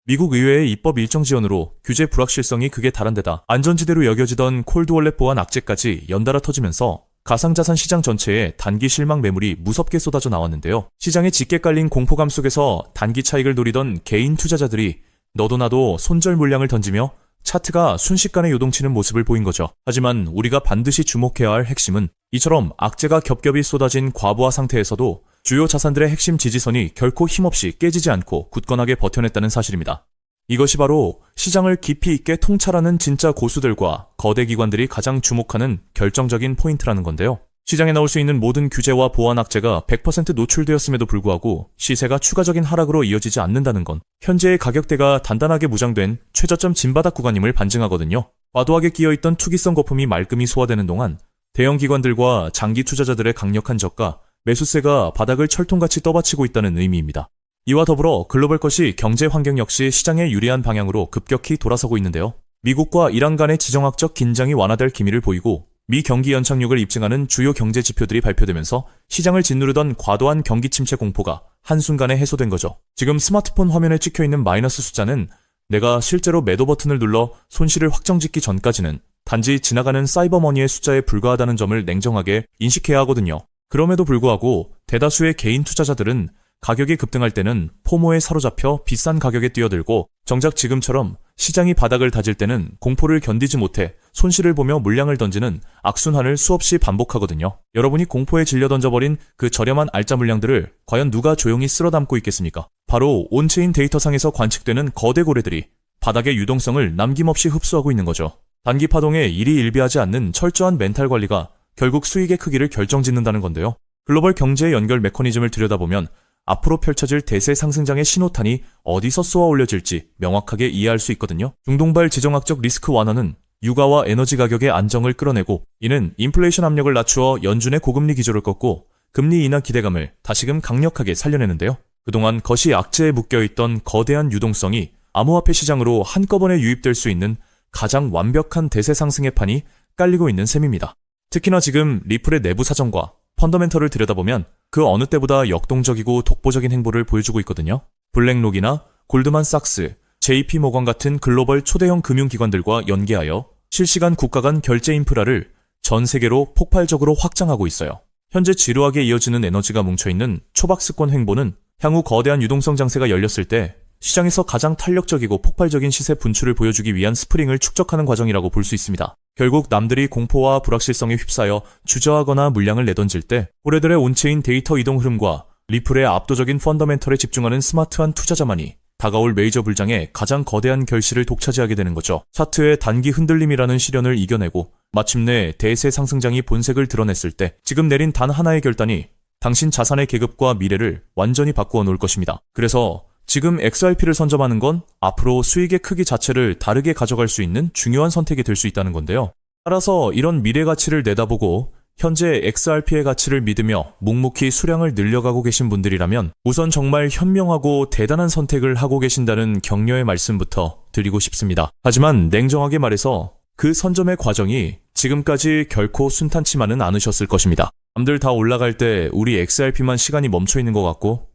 미국 의회의 입법 일정 지연으로 규제 불확실성이 극에 달한 데다 안전지대로 여겨지던 콜드월렛 보안 악재까지 연달아 터지면서 가상자산 시장 전체에 단기 실망 매물이 무섭게 쏟아져 나왔는데요. 시장에 짙게 깔린 공포감 속에서 단기 차익을 노리던 개인 투자자들이 너도 나도 손절 물량을 던지며 차트가 순식간에 요동치는 모습을 보인 거죠. 하지만 우리가 반드시 주목해야 할 핵심은 이처럼 악재가 겹겹이 쏟아진 과부하 상태에서도 주요 자산들의 핵심 지지선이 결코 힘없이 깨지지 않고 굳건하게 버텨냈다는 사실입니다. 이것이 바로 시장을 깊이 있게 통찰하는 진짜 고수들과 거대 기관들이 가장 주목하는 결정적인 포인트라는 건데요. 시장에 나올 수 있는 모든 규제와 보안 악재가 100% 노출되었음에도 불구하고 시세가 추가적인 하락으로 이어지지 않는다는 건 현재의 가격대가 단단하게 무장된 최저점 진바닥 구간임을 반증하거든요. 과도하게 끼어있던 투기성 거품이 말끔히 소화되는 동안 대형 기관들과 장기 투자자들의 강력한 저가, 매수세가 바닥을 철통같이 떠받치고 있다는 의미입니다. 이와 더불어 글로벌컷이 경제 환경 역시 시장에 유리한 방향으로 급격히 돌아서고 있는데요. 미국과 이란 간의 지정학적 긴장이 완화될 기미를 보이고 미 경기 연착륙을 입증하는 주요 경제 지표들이 발표되면서 시장을 짓누르던 과도한 경기 침체 공포가 한순간에 해소된 거죠. 지금 스마트폰 화면에 찍혀있는 마이너스 숫자는 내가 실제로 매도 버튼을 눌러 손실을 확정짓기 전까지는 단지 지나가는 사이버머니의 숫자에 불과하다는 점을 냉정하게 인식해야 하거든요. 그럼에도 불구하고 대다수의 개인 투자자들은 가격이 급등할 때는 포모에 사로잡혀 비싼 가격에 뛰어들고 정작 지금처럼 시장이 바닥을 다질 때는 공포를 견디지 못해 손실을 보며 물량을 던지는 악순환을 수없이 반복하거든요. 여러분이 공포에 질려 던져버린 그 저렴한 알짜 물량들을 과연 누가 조용히 쓸어담고 있겠습니까? 바로 온체인 데이터상에서 관측되는 거대 고래들이 바닥의 유동성을 남김없이 흡수하고 있는 거죠. 단기 파동에 일희일비하지 않는 철저한 멘탈 관리가 결국 수익의 크기를 결정짓는다는 건데요. 글로벌 경제의 연결 메커니즘을 들여다보면 앞으로 펼쳐질 대세 상승장의 신호탄이 어디서 쏘아 올려질지 명확하게 이해할 수 있거든요. 중동발 지정학적 리스크 완화는 유가와 에너지 가격의 안정을 끌어내고 이는 인플레이션 압력을 낮추어 연준의 고금리 기조를 꺾고 금리 인하 기대감을 다시금 강력하게 살려내는데요. 그동안 거시 악재에 묶여있던 거대한 유동성이 암호화폐 시장으로 한꺼번에 유입될 수 있는 가장 완벽한 대세 상승의 판이 깔리고 있는 셈입니다. 특히나 지금 리플의 내부 사정과 펀더멘털을 들여다보면 그 어느 때보다 역동적이고 독보적인 행보를 보여주고 있거든요. 블랙록이나 골드만삭스, JP모건 같은 글로벌 초대형 금융기관들과 연계하여 실시간 국가 간 결제 인프라를 전 세계로 폭발적으로 확장하고 있어요. 현재 지루하게 이어지는 에너지가 뭉쳐있는 초박스권 횡보는 향후 거대한 유동성 장세가 열렸을 때 시장에서 가장 탄력적이고 폭발적인 시세 분출을 보여주기 위한 스프링을 축적하는 과정이라고 볼 수 있습니다. 결국 남들이 공포와 불확실성에 휩싸여 주저하거나 물량을 내던질 때 고래들의 온체인 데이터 이동 흐름과 리플의 압도적인 펀더멘털에 집중하는 스마트한 투자자만이 다가올 메이저 불장의 가장 거대한 결실을 독차지하게 되는 거죠. 차트의 단기 흔들림이라는 시련을 이겨내고 마침내 대세 상승장이 본색을 드러냈을 때 지금 내린 단 하나의 결단이 당신 자산의 계급과 미래를 완전히 바꾸어 놓을 것입니다. 그래서 지금 XRP를 선점하는 건 앞으로 수익의 크기 자체를 다르게 가져갈 수 있는 중요한 선택이 될 수 있다는 건데요. 따라서 이런 미래 가치를 내다보고 현재 XRP의 가치를 믿으며 묵묵히 수량을 늘려가고 계신 분들이라면 우선 정말 현명하고 대단한 선택을 하고 계신다는 격려의 말씀부터 드리고 싶습니다. 하지만 냉정하게 말해서 그 선점의 과정이 지금까지 결코 순탄치만은 않으셨을 것입니다. 남들 다 올라갈 때 우리 XRP만 시간이 멈춰있는 것 같고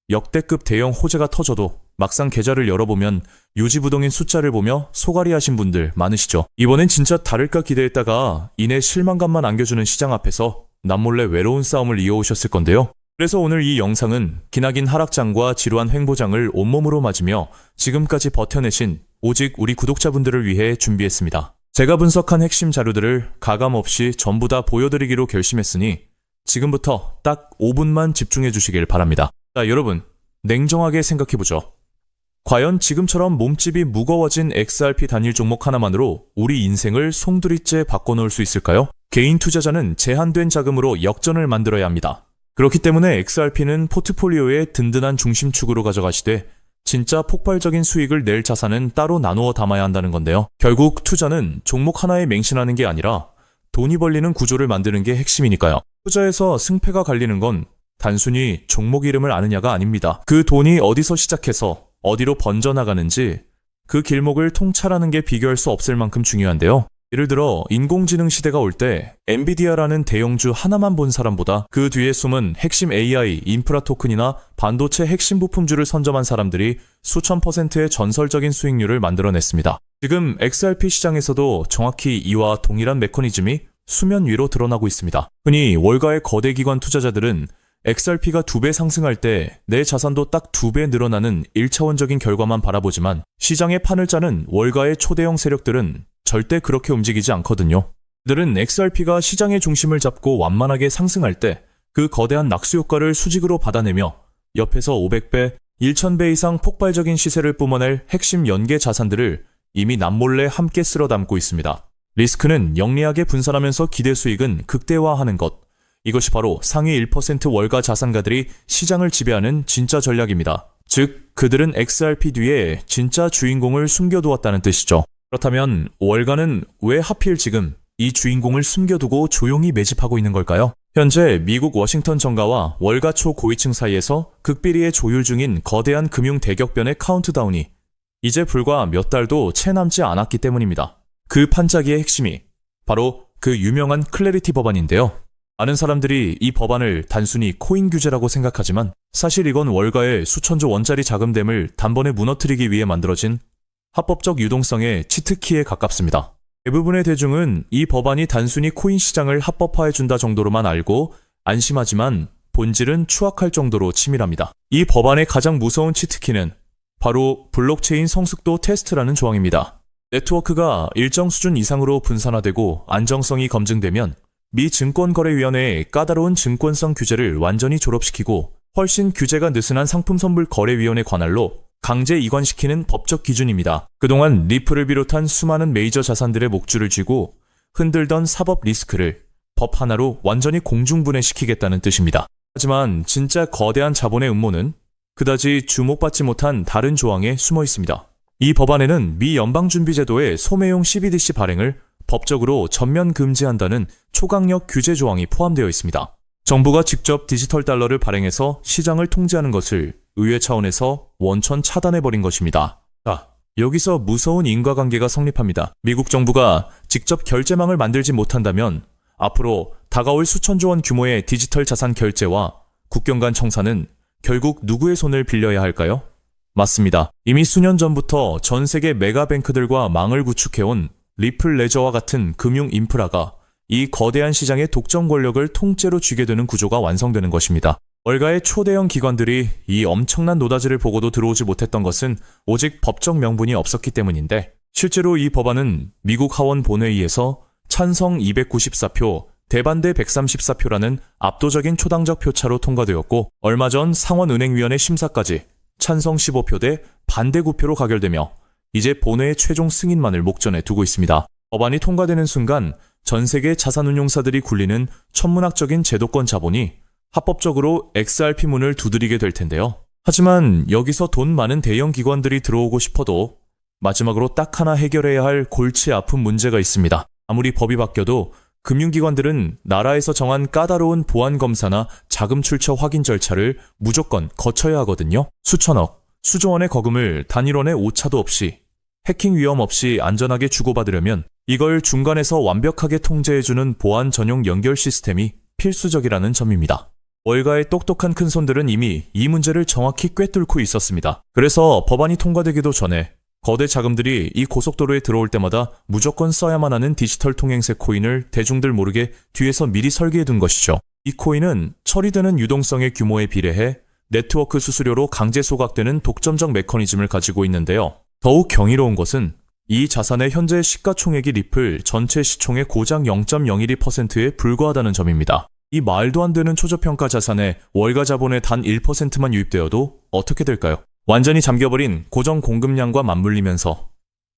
역대급 대형 호재가 터져도 막상 계좌를 열어보면 요지부동인 숫자를 보며 소갈이 하신 분들 많으시죠. 이번엔 진짜 다를까 기대했다가 이내 실망감만 안겨주는 시장 앞에서 남몰래 외로운 싸움을 이어오셨을 건데요. 그래서 오늘 이 영상은 기나긴 하락장과 지루한 횡보장을 온몸으로 맞으며 지금까지 버텨내신 오직 우리 구독자분들을 위해 준비했습니다. 제가 분석한 핵심 자료들을 가감없이 전부 다 보여드리기로 결심했으니 지금부터 딱 5분만 집중해 주시길 바랍니다. 자, 여러분, 냉정하게 생각해보죠. 과연 지금처럼 몸집이 무거워진 XRP 단일 종목 하나만으로 우리 인생을 송두리째 바꿔놓을 수 있을까요? 개인 투자자는 제한된 자금으로 역전을 만들어야 합니다. 그렇기 때문에 XRP는 포트폴리오의 든든한 중심축으로 가져가시되 진짜 폭발적인 수익을 낼 자산은 따로 나누어 담아야 한다는 건데요. 결국 투자는 종목 하나에 맹신하는 게 아니라 돈이 벌리는 구조를 만드는 게 핵심이니까요. 투자에서 승패가 갈리는 건 단순히 종목 이름을 아느냐가 아닙니다. 그 돈이 어디서 시작해서 어디로 번져나가는지 그 길목을 통찰하는 게 비교할 수 없을 만큼 중요한데요. 예를 들어 인공지능 시대가 올 때 엔비디아라는 대형주 하나만 본 사람보다 그 뒤에 숨은 핵심 AI, 인프라 토큰이나 반도체 핵심 부품주를 선점한 사람들이 수천 %의 전설적인 수익률을 만들어냈습니다. 지금 XRP 시장에서도 정확히 이와 동일한 메커니즘이 수면 위로 드러나고 있습니다. 흔히 월가의 거대 기관 투자자들은 XRP가 2배 상승할 때 내 자산도 딱 2배 늘어나는 1차원적인 결과만 바라보지만 시장의 판을 짜는 월가의 초대형 세력들은 절대 그렇게 움직이지 않거든요. 그들은 XRP가 시장의 중심을 잡고 완만하게 상승할 때 그 거대한 낙수 효과를 수직으로 받아내며 옆에서 500배, 1000배 이상 폭발적인 시세를 뿜어낼 핵심 연계 자산들을 이미 남몰래 함께 쓸어 담고 있습니다. 리스크는 영리하게 분산하면서 기대 수익은 극대화하는 것. 이것이 바로 상위 1% 월가 자산가들이 시장을 지배하는 진짜 전략입니다. 즉, 그들은 XRP 뒤에 진짜 주인공을 숨겨두었다는 뜻이죠. 그렇다면 월가는 왜 하필 지금 이 주인공을 숨겨두고 조용히 매집하고 있는 걸까요? 현재 미국 워싱턴 정가와 월가 초 고위층 사이에서 극비리에 조율 중인 거대한 금융 대격변의 카운트다운이 이제 불과 몇 달도 채 남지 않았기 때문입니다. 그 판짜기의 핵심이 바로 그 유명한 클래리티 법안인데요. 많은 사람들이 이 법안을 단순히 코인 규제라고 생각하지만 사실 이건 월가의 수천조 원짜리 자금댐을 단번에 무너뜨리기 위해 만들어진 합법적 유동성의 치트키에 가깝습니다. 대부분의 대중은 이 법안이 단순히 코인 시장을 합법화해준다 정도로만 알고 안심하지만 본질은 추악할 정도로 치밀합니다. 이 법안의 가장 무서운 치트키는 바로 블록체인 성숙도 테스트라는 조항입니다. 네트워크가 일정 수준 이상으로 분산화되고 안정성이 검증되면 미 증권거래위원회의 까다로운 증권성 규제를 완전히 졸업시키고 훨씬 규제가 느슨한 상품선불거래위원회 관할로 강제 이관시키는 법적 기준입니다. 그동안 리플을 비롯한 수많은 메이저 자산들의 목줄을 쥐고 흔들던 사법 리스크를 법 하나로 완전히 공중분해시키겠다는 뜻입니다. 하지만 진짜 거대한 자본의 음모는 그다지 주목받지 못한 다른 조항에 숨어 있습니다. 이 법안에는 미 연방준비제도의 소매용 CBDC 발행을 법적으로 전면 금지한다는 초강력 규제 조항이 포함되어 있습니다. 정부가 직접 디지털 달러를 발행해서 시장을 통제하는 것을 의회 차원에서 원천 차단해버린 것입니다. 자, 여기서 무서운 인과관계가 성립합니다. 미국 정부가 직접 결제망을 만들지 못한다면 앞으로 다가올 수천조 원 규모의 디지털 자산 결제와 국경 간 청산은 결국 누구의 손을 빌려야 할까요? 맞습니다. 이미 수년 전부터 전 세계 메가뱅크들과 망을 구축해온 리플 레저와 같은 금융 인프라가 이 거대한 시장의 독점 권력을 통째로 쥐게 되는 구조가 완성되는 것입니다. 월가의 초대형 기관들이 이 엄청난 노다지를 보고도 들어오지 못했던 것은 오직 법적 명분이 없었기 때문인데 실제로 이 법안은 미국 하원 본회의에서 찬성 294표, 대반대 134표라는 압도적인 초당적 표차로 통과되었고 얼마 전 상원은행위원회 심사까지 찬성 15표 대 반대 9표로 가결되며 이제 본회의 최종 승인만을 목전에 두고 있습니다. 법안이 통과되는 순간 전 세계 자산운용사들이 굴리는 천문학적인 제도권 자본이 합법적으로 XRP 문을 두드리게 될 텐데요. 하지만 여기서 돈 많은 대형 기관들이 들어오고 싶어도 마지막으로 딱 하나 해결해야 할 골치 아픈 문제가 있습니다. 아무리 법이 바뀌어도 금융기관들은 나라에서 정한 까다로운 보안검사나 자금 출처 확인 절차를 무조건 거쳐야 하거든요. 수천억, 수조 원의 거금을 단일원의 오차도 없이 해킹 위험 없이 안전하게 주고받으려면 이걸 중간에서 완벽하게 통제해주는 보안 전용 연결 시스템이 필수적이라는 점입니다. 월가의 똑똑한 큰손들은 이미 이 문제를 정확히 꿰뚫고 있었습니다. 그래서 법안이 통과되기도 전에 거대 자금들이 이 고속도로에 들어올 때마다 무조건 써야만 하는 디지털 통행세 코인을 대중들 모르게 뒤에서 미리 설계해둔 것이죠. 이 코인은 처리되는 유동성의 규모에 비례해 네트워크 수수료로 강제 소각되는 독점적 메커니즘을 가지고 있는데요. 더욱 경이로운 것은 이 자산의 현재 시가총액이 리플 전체 시총의 고작 0.012%에 불과하다는 점입니다. 이 말도 안 되는 초저평가 자산에 월가 자본의 단 1%만 유입되어도 어떻게 될까요? 완전히 잠겨버린 고정 공급량과 맞물리면서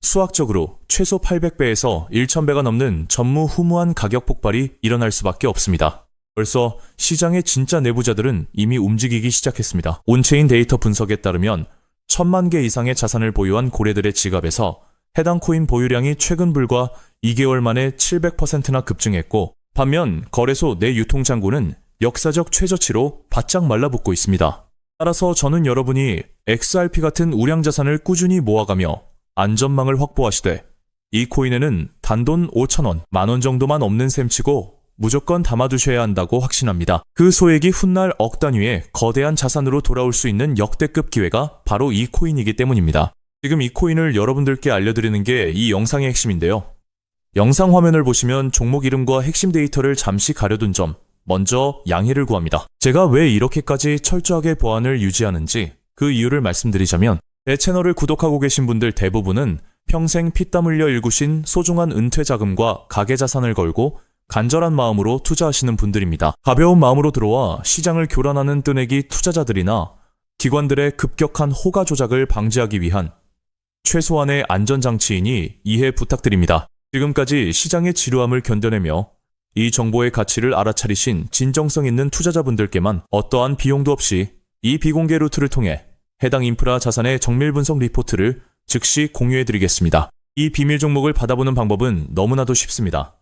수학적으로 최소 800배에서 1000배가 넘는 전무후무한 가격 폭발이 일어날 수밖에 없습니다. 벌써 시장의 진짜 내부자들은 이미 움직이기 시작했습니다. 온체인 데이터 분석에 따르면 1000만 개 이상의 자산을 보유한 고래들의 지갑에서 해당 코인 보유량이 최근 불과 2개월 만에 700%나 급증했고 반면 거래소 내 유통장고는 역사적 최저치로 바짝 말라붙고 있습니다. 따라서 저는 여러분이 XRP 같은 우량 자산을 꾸준히 모아가며 안전망을 확보하시되 이 코인에는 단돈 5,000원, 10,000원 정도만 없는 셈치고 무조건 담아두셔야 한다고 확신합니다. 그 소액이 훗날 억 단위의 거대한 자산으로 돌아올 수 있는 역대급 기회가 바로 이 코인이기 때문입니다. 지금 이 코인을 여러분들께 알려드리는 게 이 영상의 핵심인데요. 영상 화면을 보시면 종목 이름과 핵심 데이터를 잠시 가려둔 점, 먼저 양해를 구합니다. 제가 왜 이렇게까지 철저하게 보안을 유지하는지 그 이유를 말씀드리자면, 제 채널을 구독하고 계신 분들 대부분은 평생 피땀 흘려 일구신 소중한 은퇴 자금과 가계 자산을 걸고 간절한 마음으로 투자하시는 분들입니다. 가벼운 마음으로 들어와 시장을 교란하는 뜨내기 투자자들이나 기관들의 급격한 호가 조작을 방지하기 위한 최소한의 안전장치이니 이해 부탁드립니다. 지금까지 시장의 지루함을 견뎌내며 이 정보의 가치를 알아차리신 진정성 있는 투자자분들께만 어떠한 비용도 없이 이 비공개 루트를 통해 해당 인프라 자산의 정밀 분석 리포트를 즉시 공유해드리겠습니다. 이 비밀 종목을 받아보는 방법은 너무나도 쉽습니다.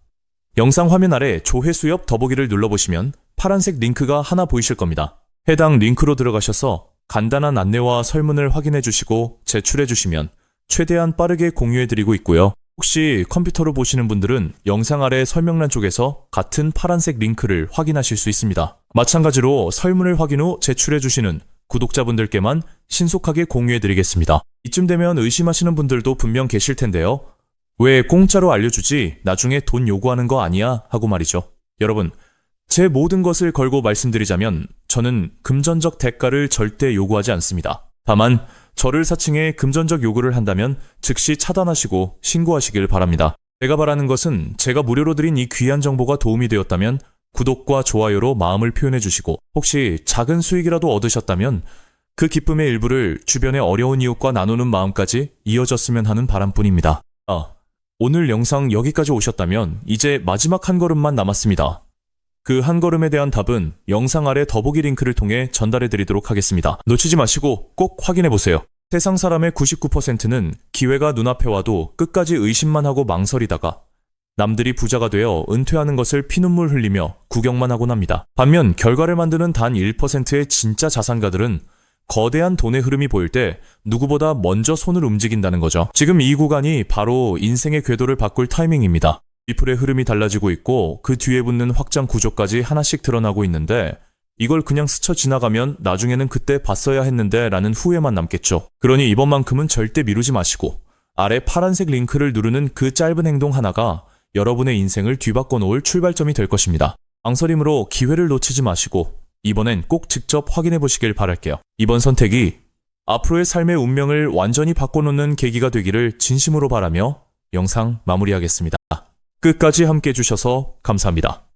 영상 화면 아래 조회수 옆 더보기를 눌러보시면 파란색 링크가 하나 보이실 겁니다. 해당 링크로 들어가셔서 간단한 안내와 설문을 확인해 주시고 제출해 주시면 최대한 빠르게 공유해드리고 있고요. 혹시 컴퓨터로 보시는 분들은 영상 아래 설명란 쪽에서 같은 파란색 링크를 확인하실 수 있습니다. 마찬가지로 설문을 확인 후 제출해 주시는 구독자분들께만 신속하게 공유해드리겠습니다. 이쯤 되면 의심하시는 분들도 분명 계실 텐데요. 왜 공짜로 알려주지 나중에 돈 요구하는 거 아니야? 하고 말이죠. 여러분, 제 모든 것을 걸고 말씀드리자면 저는 금전적 대가를 절대 요구하지 않습니다. 다만 저를 사칭해 금전적 요구를 한다면 즉시 차단하시고 신고하시길 바랍니다. 제가 바라는 것은 제가 무료로 드린 이 귀한 정보가 도움이 되었다면 구독과 좋아요로 마음을 표현해 주시고, 혹시 작은 수익이라도 얻으셨다면 그 기쁨의 일부를 주변의 어려운 이웃과 나누는 마음까지 이어졌으면 하는 바람뿐입니다. 오늘 영상 여기까지 오셨다면 이제 마지막 한 걸음만 남았습니다. 그 한 걸음에 대한 답은 영상 아래 더보기 링크를 통해 전달해 드리도록 하겠습니다. 놓치지 마시고 꼭 확인해 보세요. 세상 사람의 99%는 기회가 눈앞에 와도 끝까지 의심만 하고 망설이다가 남들이 부자가 되어 은퇴하는 것을 피눈물 흘리며 구경만 하곤 합니다. 반면 결과를 만드는 단 1%의 진짜 자산가들은 거대한 돈의 흐름이 보일 때 누구보다 먼저 손을 움직인다는 거죠. 지금 이 구간이 바로 인생의 궤도를 바꿀 타이밍입니다. 리플의 흐름이 달라지고 있고 그 뒤에 붙는 확장 구조까지 하나씩 드러나고 있는데, 이걸 그냥 스쳐 지나가면 나중에는 그때 봤어야 했는데 라는 후회만 남겠죠. 그러니 이번만큼은 절대 미루지 마시고 아래 파란색 링크를 누르는 그 짧은 행동 하나가 여러분의 인생을 뒤바꿔 놓을 출발점이 될 것입니다. 망설임으로 기회를 놓치지 마시고 이번엔 꼭 직접 확인해 보시길 바랄게요. 이번 선택이 앞으로의 삶의 운명을 완전히 바꿔놓는 계기가 되기를 진심으로 바라며 영상 마무리하겠습니다. 끝까지 함께 해주셔서 감사합니다.